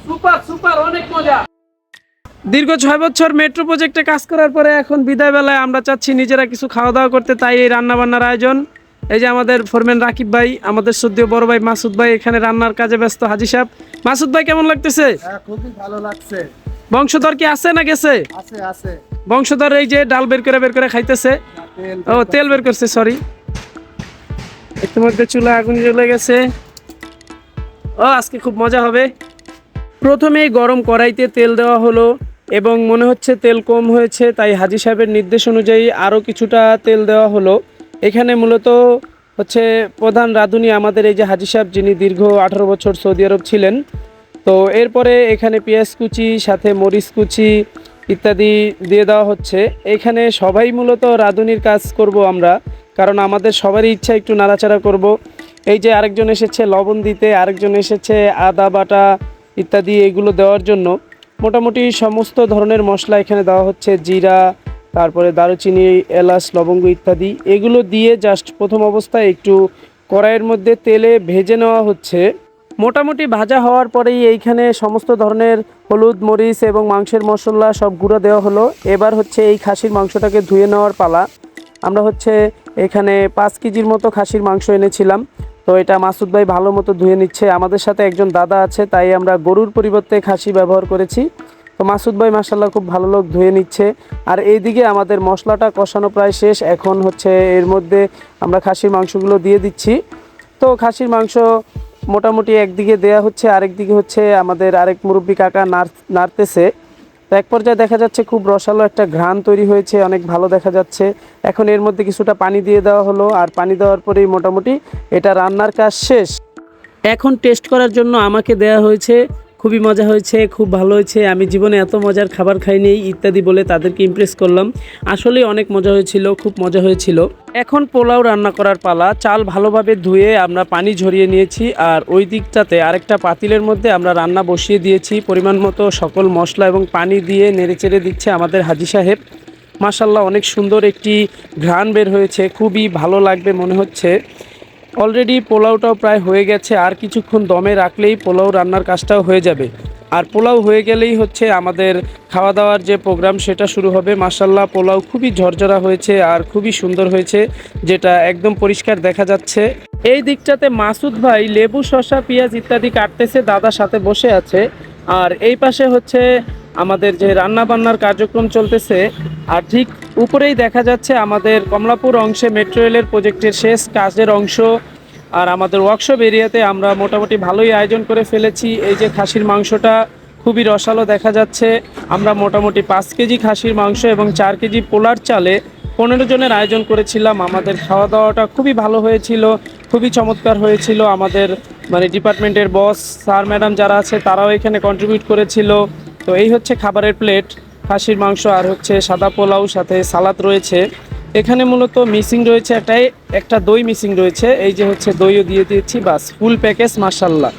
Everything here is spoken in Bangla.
সুপার সুপার, অনেক মজা। দীর্ঘ 6 বছর মেট্রো প্রজেক্টে কাজ করার পরে এখন বিদায় বেলায় আমরা চাচ্ছি নিজেরা কিছু খাওয়া দাওয়া করতে, তাই এই রান্না বান্নার আয়োজন। এই যে আমাদের ফোরম্যান রাকিব ভাই, আমাদের শ্রদ্ধেয় বড় ভাই মাসুদ ভাই এখানে রান্নার কাজে ব্যস্ত। হাজি সাহেব, মাসুদ ভাই কেমন লাগতেছে? খুবই ভালো লাগছে। বংশধর কি আছে না গেছে? আছে আছে। বংশধর এই যে ডাল বের করে খাইতেছে। ও তেল বের করছে, সরি। ইতিমধ্যে চুলা আগুন জ্বলে গেছে। ও আজকে খুব মজা হবে। প্রথমেই গরম কড়াইতে তেল দেওয়া হলো এবং মনে হচ্ছে তেল কম হয়েছে, তাই হাজি সাহেবের নির্দেশ অনুযায়ী আরও কিছুটা তেল দেওয়া হলো। এখানে মূলত হচ্ছে প্রধান রাঁধুনি আমাদের এই যে হাজি সাহেব, যিনি দীর্ঘ 18 বছর সৌদি আরব ছিলেন। তো এরপরে এখানে পেঁয়াজ কুচি সাথে মরিচ কুচি ইত্যাদি দিয়ে দেওয়া হচ্ছে। এখানে সবাই মূলত রাঁধুনির কাজ করব আমরা, কারণ আমাদের সবারই ইচ্ছা একটু নাড়াচাড়া করব। এই যে আরেকজন এসেছে লবণ দিতে, আরেকজন এসেছে আদা বাটা ইত্যাদি এগুলো দেওয়ার জন্য। মোটামুটি সমস্ত ধরনের মশলা এখানে দেওয়া হচ্ছে, জিরা, তারপরে দারুচিনি, এলাচ, লবঙ্গ ইত্যাদি। এগুলো দিয়ে জাস্ট প্রথম অবস্থায় একটু কড়াইয়ের মধ্যে তেলে ভেজে নেওয়া হচ্ছে। মোটামুটি ভাজা হওয়ার পরেই এইখানে সমস্ত ধরনের হলুদ, মরিচ এবং মাংসের মশলা সব গুঁড়ো দেওয়া হলো। এবার হচ্ছে এই খাসির মাংসটাকে ধুয়ে নেওয়ার পালা। আমরা হচ্ছে এখানে 5 কেজির মতো খাসির মাংস এনেছিলাম। তো এটা মাসুদ ভাই ভালো মতো ধুয়ে নিচ্ছে। আমাদের সাথে একজন দাদা আছে, তাই আমরা গরুর পরিবর্তে খাসি ব্যবহার করেছি। তো মাসুদ ভাই মাশাআল্লাহ খুব ভালো লোক ধুয়ে নিচ্ছে। আর এইদিকে আমাদের মশলাটা কষানো প্রায় শেষ। এখন হচ্ছে এর মধ্যে আমরা খাসির মাংসগুলো দিয়ে দিচ্ছি। তো খাসির মাংস মোটামুটি একদিকে দেয়া হচ্ছে, আরেকদিকে হচ্ছে আমাদের আরেক মুরব্বী কাকা নাড়তেছে। তো এক পর্যায়ে দেখা যাচ্ছে খুব রসালো একটা ঘ্রাণ তৈরি হয়েছে, অনেক ভালো দেখা যাচ্ছে। এখন এর মধ্যে কিছুটা পানি দিয়ে দেওয়া হলো, আর পানি দেওয়ার পরেই মোটামুটি এটা রান্নার কাজ শেষ। এখন টেস্ট করার জন্য আমাকে দেয়া হয়েছে। খুবই মজা হয়েছে, খুব ভালো হয়েছে, আমি জীবনে এত মজার খাবার খাইনি ইত্যাদি বলে তাদেরকে ইমপ্রেস করলাম। আসলে অনেক মজা হয়েছিল, খুব মজা হয়েছিল। এখন পোলাও রান্না করার পালা। চাল ভালোভাবে ধুয়ে আমরা পানি ঝরিয়ে নিয়েছি, আর ওই দিকটাতে আরেকটা পাতিলের মধ্যে আমরা রান্না বসিয়ে দিয়েছি। পরিমাণ মতো সকল মশলা এবং পানি দিয়ে নেড়েচেড়ে দিচ্ছে আমাদের হাজি সাহেব। মাশাআল্লাহ অনেক সুন্দর একটি ঘ্রাণ বের হয়েছে, খুবই ভালো লাগবে মনে হচ্ছে। অলরেডি পোলাওটাও প্রায় হয়ে গেছে, আর কিছুক্ষণ দমে রাখলেই পোলাও রান্নার কাজটাও হয়ে যাবে। আর পোলাও হয়ে গেলেই হচ্ছে আমাদের খাওয়া দাওয়ার যে প্রোগ্রাম সেটা শুরু হবে। মাশাআল্লাহ পোলাও খুবই ঝরঝরা হয়েছে আর খুবই সুন্দর হয়েছে, যেটা একদম পরিষ্কার দেখা যাচ্ছে। এই দিকটাতে মাসুদ ভাই লেবু, শসা, পেঁয়াজ ইত্যাদি কাটতেছে, দাদার সাথে বসে আছে। আর এই পাশে হচ্ছে আমাদের যে রান্না বান্নার কার্যক্রম চলতেছে। আর ঠিক উপরেই দেখা যাচ্ছে আমাদের কমলাপুর অংশে মেট্রো রেলের প্রজেক্টের শেষ কাজের অংশ। আর আমাদের ওয়ার্কশপ এরিয়াতে আমরা মোটামুটি ভালোই আয়োজন করে ফেলেছি। এই যে খাসির মাংসটা খুবই রসালো দেখা যাচ্ছে। আমরা মোটামুটি 5 কেজি খাসির মাংস এবং 4 কেজি পোলার চালে 15 জনের আয়োজন করেছিলাম। আমাদের খাওয়া দাওয়াটা খুবই ভালো হয়েছিল, খুবই চমৎকার হয়েছিল। আমাদের ডিপার্টমেন্টের বস স্যার ম্যাডাম যারা আছে তারাও এখানে কন্ট্রিবিউট করেছিল। তো এই হচ্ছে খাবারের প্লেট, খাসির মাংস আর হচ্ছে সাদা পোলাও, সাথে সালাদ রয়েছে। এখানে মূলত মিসিং রয়েছে একটা দই মিসিং রয়েছে। এই যে হচ্ছে দইও দিয়ে দিয়েছি, বাস ফুল প্যাকেজ মাশাআল্লাহ।